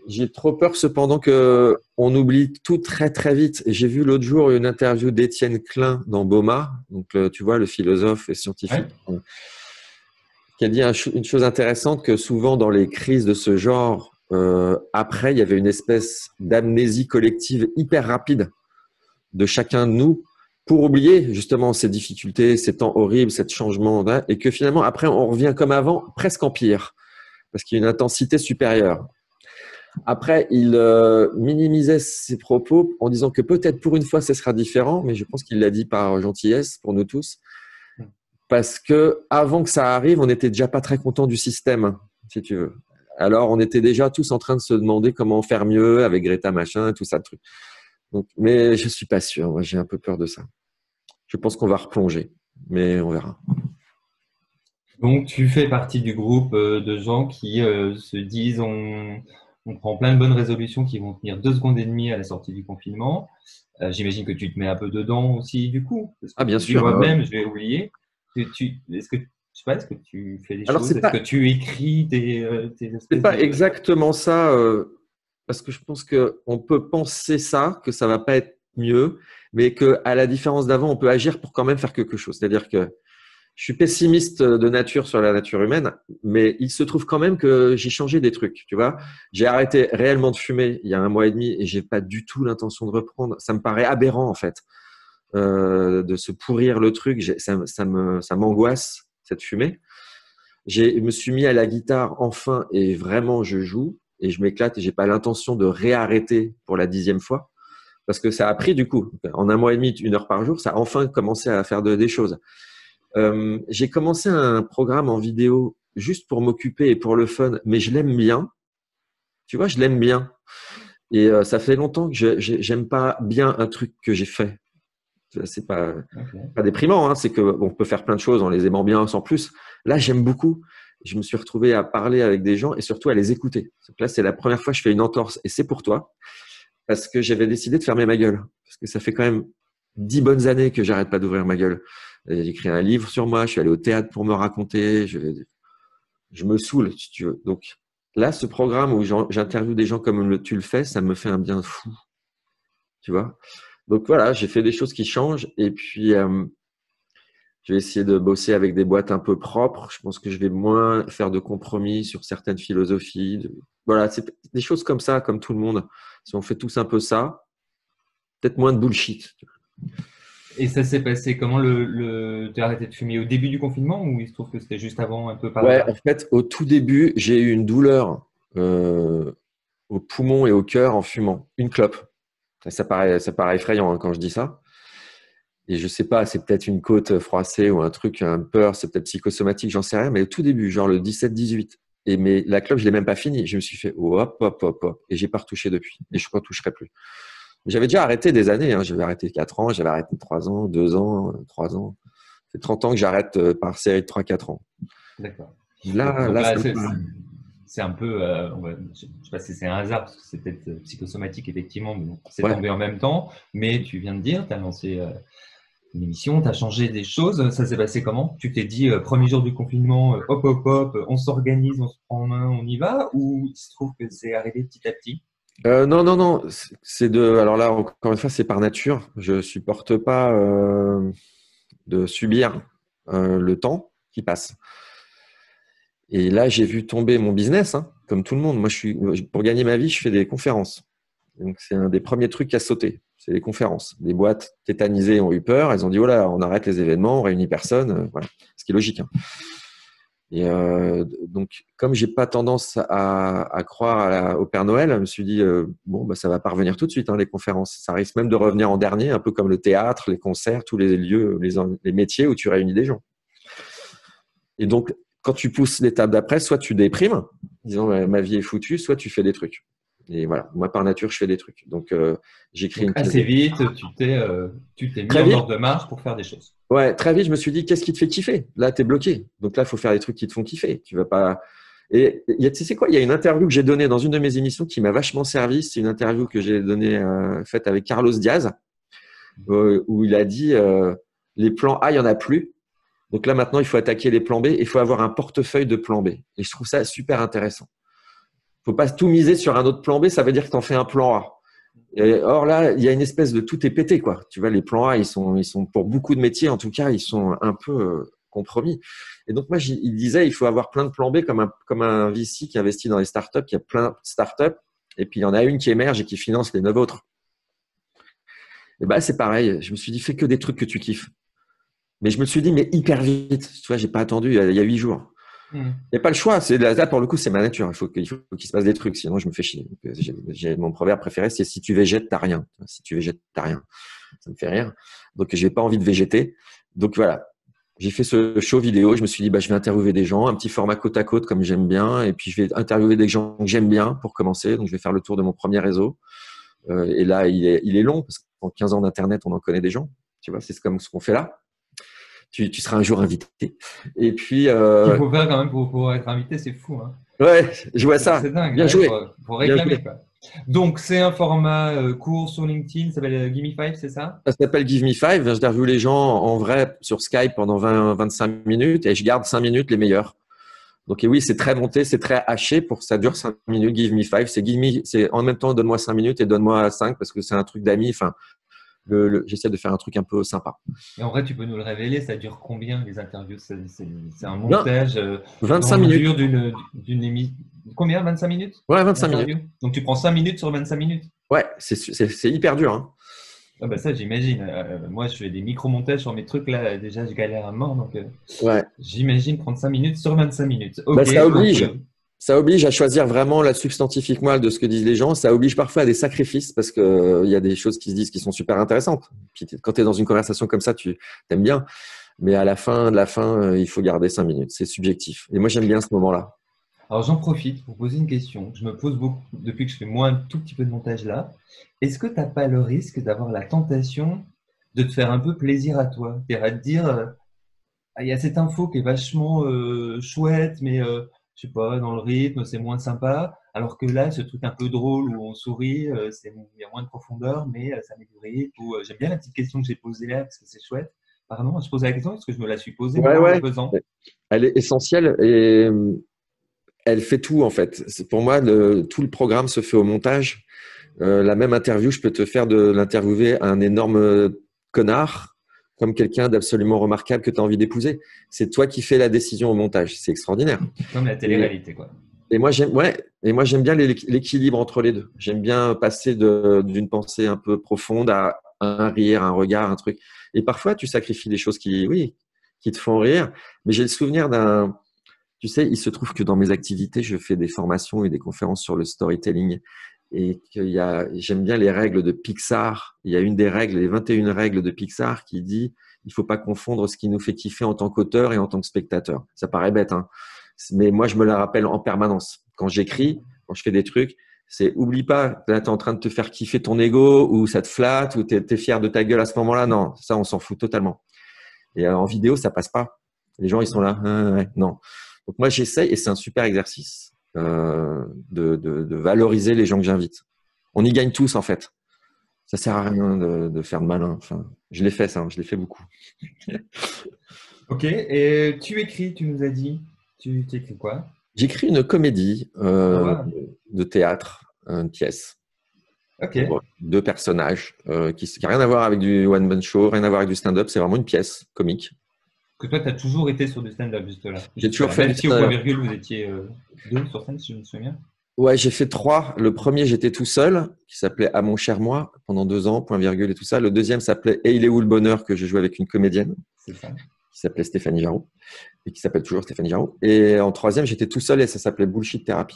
j'ai trop peur cependant qu'on oublie tout très très vite. Et j'ai vu l'autre jour une interview d'Étienne Klein dans BOMA, donc tu vois, le philosophe et scientifique, qui a dit une chose intéressante, que souvent dans les crises de ce genre, après, il y avait une espèce d'amnésie collective hyper rapide de chacun de nous pour oublier justement ces difficultés, ces temps horribles, ces changements, et que finalement, après, on revient comme avant, presque en pire, parce qu'il y a une intensité supérieure. Après, il minimisait ses propos en disant que peut-être pour une fois, ce sera différent, mais je pense qu'il l'a dit par gentillesse pour nous tous, parce que avant que ça arrive, on n'était déjà pas très content du système, si tu veux. Alors, on était déjà tous en train de se demander comment faire mieux avec Greta machin, tout ça, le truc. Donc, mais je suis pas sûr. Moi, j'ai un peu peur de ça. Je pense qu'on va replonger, mais on verra. Donc, tu fais partie du groupe de gens qui se disent on prend plein de bonnes résolutions qui vont tenir 2 secondes et demie à la sortie du confinement. J'imagine que tu te mets un peu dedans aussi, du coup, parce que Ah, bien tu te dis sûr. moi-même, je vais oublier. Est-ce que, je sais pas, est-ce que tu fais des Alors, choses? Est-ce que tu écris tes c'est espèces pas de… exactement ça, parce que je pense qu'on peut penser ça, que ça va pas être mieux, mais que à la différence d'avant, on peut agir pour quand même faire quelque chose. C'est-à-dire que je suis pessimiste de nature sur la nature humaine, mais il se trouve quand même que j'ai changé des trucs. Tu vois, j'ai arrêté réellement de fumer il y a 1 mois et demi et j'ai pas du tout l'intention de reprendre. Ça me paraît aberrant en fait de se pourrir le truc. Ça m'angoisse cette fumée. Je me suis mis à la guitare enfin et vraiment je joue et je m'éclate et j'ai pas l'intention de réarrêter pour la 10e fois parce que ça a pris du coup en 1 mois et demi 1 heure par jour, ça a enfin commencé à faire des choses. J'ai commencé un programme en vidéo juste pour m'occuper et pour le fun, mais je l'aime bien. Tu vois, je l'aime bien et ça fait longtemps que j'aime pas bien un truc que j'ai fait. C'est Ok. pas déprimant, hein, c'est que bon, on peut faire plein de choses en les aimant bien sans plus. Là, j'aime beaucoup. Je me suis retrouvé à parler avec des gens et surtout à les écouter. Donc là, c'est la première fois que je fais une entorse et c'est pour toi parce que j'avais décidé de fermer ma gueule parce que ça fait quand même 10 bonnes années que j'arrête pas d'ouvrir ma gueule. J'ai écrit un livre sur moi, je suis allé au théâtre pour me raconter, je me saoule si tu veux. Donc là, ce programme où j'interviewe des gens comme tu le fais, ça me fait un bien fou, tu vois. Donc voilà, j'ai fait des choses qui changent et puis je vais essayer de bosser avec des boîtes un peu propres. Je pense que je vais moins faire de compromis sur certaines philosophies. Voilà, c'est des choses comme ça, comme tout le monde. Si on fait tous un peu ça, peut-être moins de bullshit. Et ça s'est passé comment tu as arrêté de fumer au début du confinement ou il se trouve que c'était juste avant, un peu par Ouais, hasard? en fait, au tout début, j'ai eu une douleur au poumon et au cœur en fumant une clope. Ça paraît effrayant hein, quand je dis ça. Et je sais pas, c'est peut-être une côte froissée ou un truc, un peur, c'est peut-être psychosomatique, j'en sais rien. Mais au tout début, genre le 17-18, mais la clope, je l'ai même pas fini. Je me suis fait oh, hop, hop, hop, hop. Et j'ai pas retouché depuis. Et je ne retoucherai plus. J'avais déjà arrêté des années. Hein. J'avais arrêté 4 ans, j'avais arrêté 3 ans, 2 ans, 3 ans. C'est 30 ans que j'arrête par série de 3-4 ans. D'accord. Donc Là, là, ça me c'est un peu, je ne sais pas si c'est un hasard, parce que c'est peut-être psychosomatique, effectivement, mais bon, c'est ouais. tombé en même temps. Mais tu viens de dire, tu as lancé une émission, tu as changé des choses. Ça s'est passé comment? Tu t'es dit, premier jour du confinement, hop, hop, hop, on s'organise, on se prend en main, on y va? Ou il se trouve que c'est arrivé petit à petit? Non, non, non. C'est de. Alors là, encore une fois, c'est par nature. Je supporte pas de subir le temps qui passe. Et là, j'ai vu tomber mon business, hein, comme tout le monde. Moi, pour gagner ma vie, je fais des conférences. Donc, c'est un des premiers trucs à sauter. C'est les conférences. Les boîtes tétanisées ont eu peur. Elles ont dit, oh là, on arrête les événements, on réunit personne. Voilà. Ce qui est logique. Hein. Et donc, comme j'ai pas tendance à croire au Père Noël, je me suis dit, bon, bah, ça va pas revenir tout de suite, hein, les conférences. Ça risque même de revenir en dernier, un peu comme le théâtre, les concerts, tous les lieux, les métiers où tu réunis des gens. Et donc, quand tu pousses l'étape d'après, soit tu déprimes, disant ma vie est foutue, soit tu fais des trucs. Et voilà, moi par nature, je fais des trucs. Donc, j'écris Donc une pièce assez de… vite, tu t'es mis Très en vite, ordre de marche pour faire des choses. ouais, très vite, je me suis dit, qu'est-ce qui te fait kiffer? Là, tu es bloqué. Donc là, il faut faire des trucs qui te font kiffer. Tu vas pas. Et tu sais quoi, il y a une interview que j'ai donnée dans une de mes émissions qui m'a vachement servi. C'est une interview que j'ai donnée, faite avec Carlos Diaz, où il a dit les plans A, il n'y en a plus. Donc là, maintenant, il faut attaquer les plans B et il faut avoir un portefeuille de plans B. Et je trouve ça super intéressant. Il ne faut pas tout miser sur un autre plan B, ça veut dire que tu en fais un plan A. Or là, il y a une espèce de tout est pété, quoi. Tu vois, les plans A, ils sont pour beaucoup de métiers, en tout cas, ils sont un peu compromis. Et donc moi, il disait, il faut avoir plein de plans B comme un VC qui investit dans les startups, qui a plein de startups, et puis il y en a une qui émerge et qui finance les 9 autres. Et ben c'est pareil. Je me suis dit, fais que des trucs que tu kiffes. Mais je me suis dit, mais hyper vite. Tu vois, j'ai pas attendu. Il y a 8 jours. Il n'y a pas le choix. Là, pour le coup, c'est ma nature. Il faut qu'il se passe des trucs. Sinon, je me fais chier. Donc, j'ai mon proverbe préféré, c'est si tu végètes, t'as rien. Si tu végètes, t'as rien. Ça me fait rire. Donc, j'ai pas envie de végéter. Donc, voilà. J'ai fait ce show vidéo. Je me suis dit, je vais interviewer des gens, un petit format côte à côte comme j'aime bien. Et puis, je vais interviewer des gens que j'aime bien pour commencer. Donc, je vais faire le tour de mon premier réseau. Et là, il est long parce qu'en 15 ans d'Internet, on en connaît des gens. Tu vois, c'est comme ce qu'on fait là. Tu seras un jour invité. Et puis, Ce qu'il faut faire quand même pour être invité, c'est fou. Hein. Ouais, je vois ça. C'est dingue. Bien Ouais, joué. faut Bien réclamer, joué. quoi. Donc, c'est un format court sur LinkedIn, ça s'appelle Gimme 5, c'est ça? Ça s'appelle Give Me Five. J'interviewe les gens en vrai sur Skype pendant 20-25 minutes et je garde 5 minutes les meilleurs. Donc, et oui, c'est très monté, c'est très haché pour que ça dure 5 minutes. Give Me Five, c'est en même temps, donne-moi 5 minutes et donne-moi 5 parce que c'est un truc d'amis. Enfin, j'essaie de faire un truc un peu sympa. Et en vrai, tu peux nous le révéler, ça dure combien les interviews? C'est un 20, montage 25 minutes. d'envergure d'une émission. Combien? 25 minutes? Ouais, 25 minutes. D'interview. Donc, tu prends 5 minutes sur 25 minutes? Ouais, c'est hyper dur. Hein. Ah bah ça, j'imagine. Moi, je fais des micro-montages sur mes trucs là. Déjà, je galère à mort. Donc, Ouais. j'imagine prendre 5 minutes sur 25 minutes. Bah, Ok, ça oblige. donc, Ça oblige à choisir vraiment la substantifique moelle de ce que disent les gens. Ça oblige parfois à des sacrifices parce que il y a des choses qui se disent qui sont super intéressantes. Puis quand tu es dans une conversation comme ça, tu aimes bien. Mais à la fin de la fin, il faut garder 5 minutes. C'est subjectif. Et moi, j'aime bien ce moment-là. alors, j'en profite pour poser une question. Je me pose beaucoup depuis que je fais moi un tout petit peu de montage là. Est-ce que tu n'as pas le risque d'avoir la tentation de te faire un peu plaisir à toi? C'est-à-dire à te dire, ah, il y a cette info qui est vachement chouette, mais je sais pas, dans le rythme, c'est moins sympa. Alors que là, ce truc un peu drôle où on sourit, il y a moins de profondeur, mais ça met du rythme. Ou, j'aime bien la petite question que j'ai posée là parce que c'est chouette. Pardon, je posais la question parce que je me la suis posée Ouais, moi en le ouais. faisant. Elle est essentielle et elle fait tout en fait. Pour moi, tout le programme se fait au montage. La même interview, je peux te faire de l'interviewer un énorme connard comme quelqu'un d'absolument remarquable que tu as envie d'épouser. C'est toi qui fais la décision au montage. C'est extraordinaire. Comme la télé-réalité, quoi. Et moi, j'aime bien l'équilibre entre les deux. J'aime bien passer d'une pensée un peu profonde à un rire, un regard, un truc. Et parfois, tu sacrifies des choses qui te font rire. Mais j'ai le souvenir tu sais, il se trouve que dans mes activités, je fais des formations et des conférences sur le storytelling. Et j'aime bien les règles de Pixar. Il y a une des règles, les 21 règles de Pixar qui dit, il faut pas confondre ce qui nous fait kiffer en tant qu'auteur et en tant que spectateur. Ça paraît bête, hein. Mais moi, je me la rappelle en permanence. Quand j'écris, quand je fais des trucs, oublie pas, là, tu es en train de te faire kiffer ton ego ou ça te flatte ou tu es fier de ta gueule à ce moment-là. Non, ça, on s'en fout totalement. Et en vidéo, ça passe pas. Les gens, ils sont là. Ouais, non. Donc moi, j'essaye et c'est un super exercice de valoriser les gens que j'invite. On y gagne tous, en fait. Ça sert à rien de faire de malin. Enfin, je l'ai fait, ça. Je l'ai fait beaucoup. Ok, et tu écris, tu nous as dit. Tu écris quoi? J'écris une comédie Ah ouais. de théâtre, une pièce, Ok. pour deux personnages qui n'a rien à voir avec du one-man show, rien à voir avec du stand-up. C'est vraiment une pièce comique. Que toi, tu as toujours été sur du stand-up juste là. J'ai toujours fait Même du si au point stand-up. virgule, vous étiez deux sur scène, si je me souviens. Ouais, j'ai fait 3. Le premier, j'étais tout seul, qui s'appelait À mon cher moi, pendant 2 ans, point virgule et tout ça. Le deuxième s'appelait Et il est où le bonheur, que je jouais avec une comédienne C'est ça. qui s'appelait Stéphanie Jarreau et qui s'appelle toujours Stéphanie Jarreau. Et en troisième, j'étais tout seul et ça s'appelait Bullshit Therapy.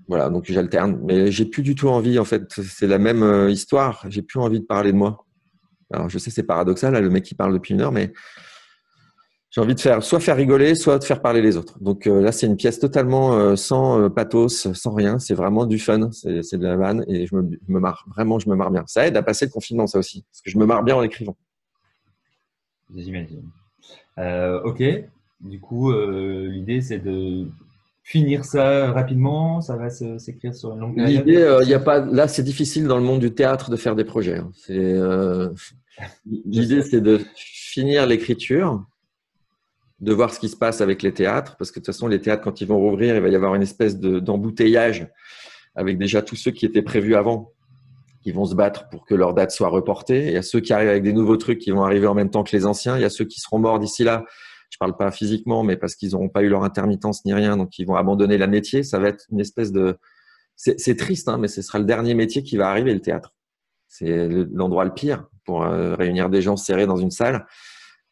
Voilà, donc j'alterne. Mais j'ai plus du tout envie, en fait. C'est la même histoire. J'ai plus envie de parler de moi. Alors, je sais, c'est paradoxal, là, le mec qui parle depuis 1 heure, mais j'ai envie de faire rigoler, soit de faire parler les autres. Donc là, c'est une pièce totalement sans pathos, sans rien. C'est vraiment du fun, c'est de la vanne et je me marre. Vraiment, je me marre bien. Ça aide à passer le confinement, ça aussi, parce que je me marre bien en écrivant. J'imagine. Ok. Du coup, l'idée, c'est de finir ça rapidement. Ça va s'écrire sur une longue période. L'idée, il y a pas. Là, c'est difficile dans le monde du théâtre de faire des projets. Hein. L'idée, c'est de finir l'écriture, de voir ce qui se passe avec les théâtres, parce que de toute façon, les théâtres, quand ils vont rouvrir, il va y avoir une espèce d'embouteillage avec déjà tous ceux qui étaient prévus avant, qui vont se battre pour que leur date soit reportée. Il y a ceux qui arrivent avec des nouveaux trucs qui vont arriver en même temps que les anciens. Il y a ceux qui seront morts d'ici là. Je parle pas physiquement, mais parce qu'ils n'auront pas eu leur intermittence ni rien, donc ils vont abandonner le métier. Ça va être une espèce de… C'est triste, hein, mais ce sera le dernier métier qui va arriver, le théâtre. C'est l'endroit le pire pour réunir des gens serrés dans une salle,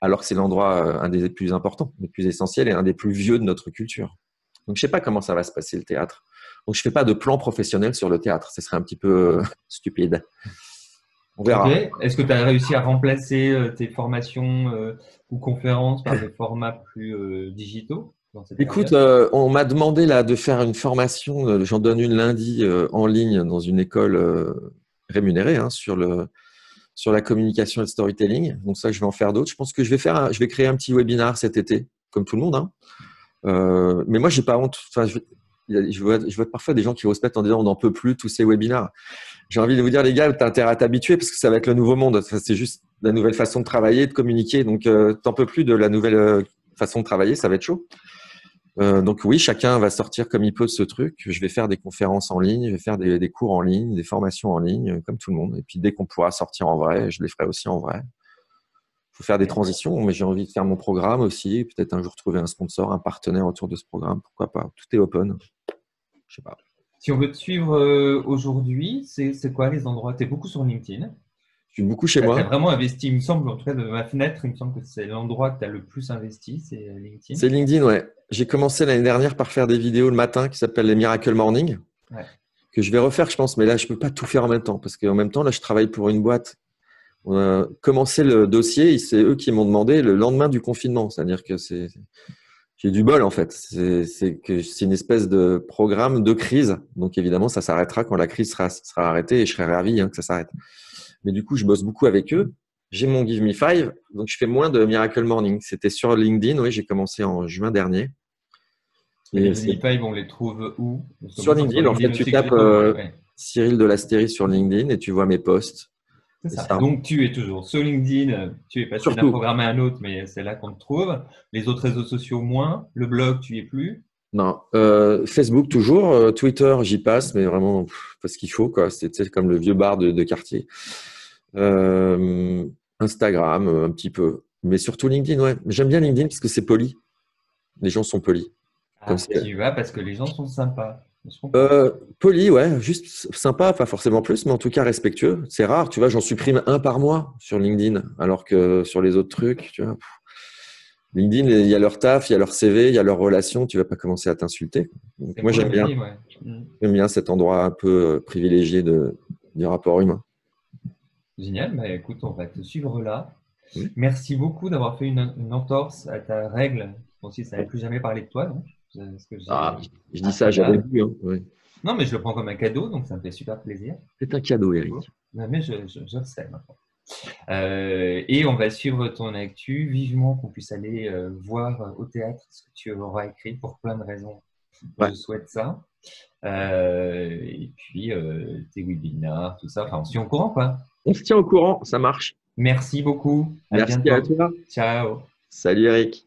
alors que c'est l'endroit un des plus importants, des plus essentiels et un des plus vieux de notre culture. Donc, je sais pas comment ça va se passer, le théâtre. Donc, je fais pas de plan professionnel sur le théâtre. Ce serait un petit peu stupide. On verra. Ok. Est-ce que tu as réussi à remplacer tes formations ou conférences par des formats plus digitaux dans cette Écoute, période? on m'a demandé là de faire une formation, j'en donne une lundi en ligne dans une école rémunérée hein, sur la communication et le storytelling. Donc ça, je vais en faire d'autres. Je pense que je vais créer un petit webinar cet été, comme tout le monde. Hein. Mais moi, j'ai pas honte. Enfin, je vois parfois des gens qui rouspètent en disant on n'en peut plus tous ces webinars. J'ai envie de vous dire les gars, t'as intérêt à t'habituer parce que ça va être le nouveau monde. Enfin, c'est juste la nouvelle façon de travailler, de communiquer. Donc t'en peux plus de la nouvelle façon de travailler, ça va être chaud. Donc oui, chacun va sortir comme il peut de ce truc. Je vais faire des conférences en ligne, je vais faire des cours en ligne, des formations en ligne, comme tout le monde. Et puis dès qu'on pourra sortir en vrai, je les ferai aussi en vrai. Il faut faire des transitions, mais j'ai envie de faire mon programme aussi. Peut-être un jour trouver un sponsor, un partenaire autour de ce programme. Pourquoi pas? Tout est open. Je sais pas. Si on veut te suivre aujourd'hui, c'est quoi les endroits? Tu es beaucoup sur LinkedIn. Je suis beaucoup chez Tu as moi. vraiment investi, il me semble, en tout cas de ma fenêtre, il me semble que c'est l'endroit que tu as le plus investi, c'est LinkedIn. C'est LinkedIn, ouais. J'ai commencé l'année dernière par faire des vidéos le matin qui s'appellent les Miracle Morning, que je vais refaire, je pense. Mais là, je peux pas tout faire en même temps parce qu'en même temps, là, je travaille pour une boîte. On a commencé le dossier et c'est eux qui m'ont demandé le lendemain du confinement. C'est-à-dire que j'ai du bol en fait. C'est une espèce de programme de crise. Donc évidemment, ça s'arrêtera quand la crise sera arrêtée et je serai ravi hein, que ça s'arrête. Mais du coup, je bosse beaucoup avec eux. J'ai mon Give Me Five, donc je fais moins de Miracle Morning. C'était sur LinkedIn, oui, j'ai commencé en juin dernier. Et les Give Me Five, on les trouve où? Sur LinkedIn, en fait, tu tapes Cyril de l'Astérie sur LinkedIn et tu vois mes posts. C'est ça. Donc, tu es toujours sur LinkedIn, tu es passé d'un programme à un autre, mais c'est là qu'on te trouve. Les autres réseaux sociaux, moins. Le blog, tu y es plus. Non. Facebook, toujours. Twitter, j'y passe, mais vraiment parce qu'il faut, quoi. C'est comme le vieux bar de quartier. Instagram, un petit peu. Mais surtout LinkedIn, ouais. J'aime bien LinkedIn parce que c'est poli. Les gens sont polis. Tu y vas parce que les gens sont sympas. Poli, ouais, juste sympa, pas forcément plus, mais en tout cas respectueux. C'est rare, tu vois, j'en supprime un par mois sur LinkedIn, alors que sur les autres trucs, tu vois, LinkedIn, il y a leur taf, il y a leur CV, il y a leur relation, tu vas pas commencer à t'insulter. Donc, moi, j'aime bien cet endroit un peu privilégié du rapport humain. Génial, bah, écoute, on va te suivre là. Oui. Merci beaucoup d'avoir fait une entorse à ta règle. Bon, si ça n'avait plus jamais parlé de toi, donc. Je dis ça, j'avais vu. Hein, ouais. Non, mais je le prends comme un cadeau, donc ça me fait super plaisir. C'est un cadeau, Eric. Mais je le sais maintenant. Et on va suivre ton actu. Vivement qu'on puisse aller voir au théâtre ce que tu auras écrit pour plein de raisons. Ouais. Je souhaite ça. Et puis tes webinars, tout ça. Enfin, on se tient au courant, quoi. On se tient au courant, ça marche. Merci beaucoup. Merci à toi. Ciao. Salut, Eric.